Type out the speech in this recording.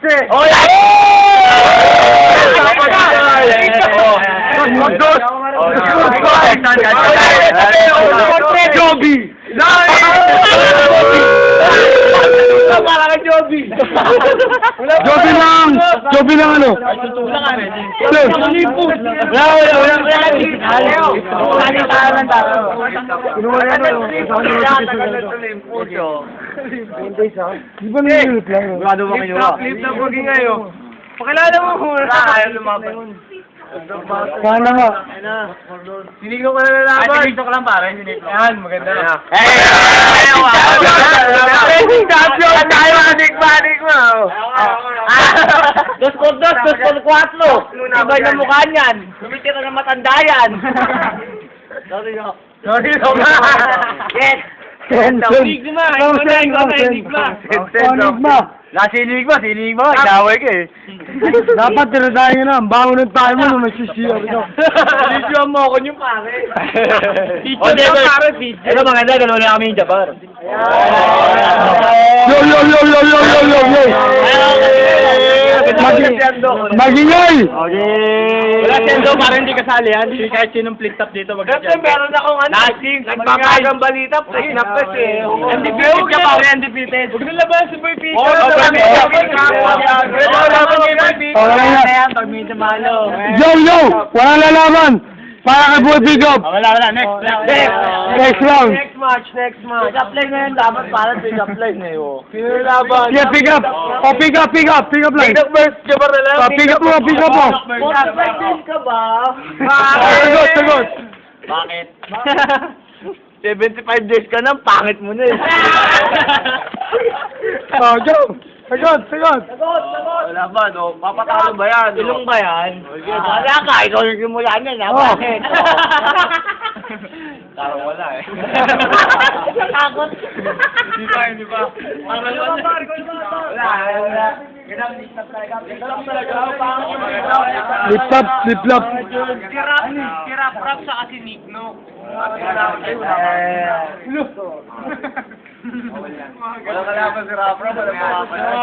Jose! Oh, yeah! Joby! Para kay Joby! Joby lang! Joby lang ano? Di ba nililip lang? Flip na pogi ngayon. Pakilala mo muna. Ayaw lumaban. Sana nga. Siniglo ko na lalaban. Ay, siniglo ko lang pare. Yan, maganda na. Champion! Tayo manik-manik mo. Dos por cuatro. Ibay na mukha niyan. Sumitira na matanda yan. Sorry no. Yes! Enigma! Enigma! Sinig mo, inaway ka eh. Dapat tinadahin nyo na, ang bango ng tayo mo na may sisiyar ito. Video mo ako niyo pare. Video na pare, video. Ito maganda, gano'n na kami yung Jabar. Yo! Magingay! Wala Sendo, parang hindi kasali yan. Hindi kahit sinong flip top dito magkakasali. Meron akong ano. Nagpapakagang balita. Sinapes eh. Undefeated ka pare, undefeated. Huwag nang labas si Boy Peter. Yo! Walang lalaban! Para kay Boy Pick Up! Wala. Next round! Next match. Pick up line na yan. Dapat parang pick up line eh. Sino laban? Yeah, pick up! Oh, pick up line! Pick up first. Jabar na lang. Pick up mo! Motivated ka ba? Sagot! Bakit? 75 days ka na, pangit mo na eh. Oh, go! Sagot! Wala ba, no? Papatalo ba yan? Ilong ba yan? Wala ka, ikaw yung simula niyan, ha? Bakit? Parang wala eh. Takot. Hindi ba? Parang wala. Wala. Flip-flop! Kirap-rap sa kasi Nikno. Wala ka lang si Rap-rap. Wala ka lang.